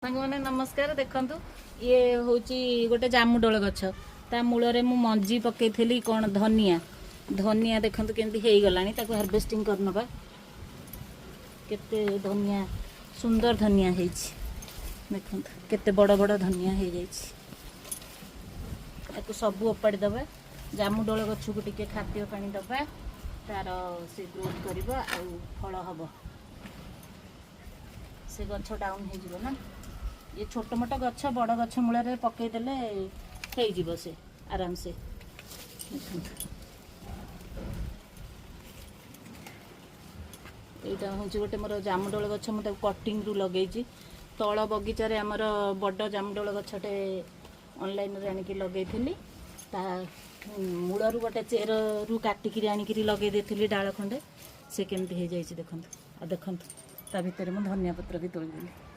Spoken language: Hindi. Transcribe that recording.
मैंने नमस्कार देखु ये हूँ गोटे जामुडोल गछ ता मूल मु मंजी पकई कौन धनिया धनिया देखु केमती गला हार्वेस्टिंग करनबा केते धनिया सुंदर धनिया देखु केते बड़ बड़ धनिया हो जाए सब ओपाड़ी दबा जामुडोल गछ को टिके खाद्य पानी दबा तार से ग्रोथ कर फल हम से गछ डाउन हो ना ये छोट मोट गछ बड़ गछ मूल पकईदे हो से आराम से यहाँ हूँ गोटे मोर जामुडोल गछ मुझे कटिंग रू लगे तल बगीचार आमर बड़ जामुडोल गछटे ऑनलाइन रे आनिकी लगे ता मूलरू गोटे चेर रू काटिकी आनिकी लगे देती डाल खंडे से केमती हो जाए देखु देखु ता भितर मुझे धनिया पत्र भी तोड़ देली।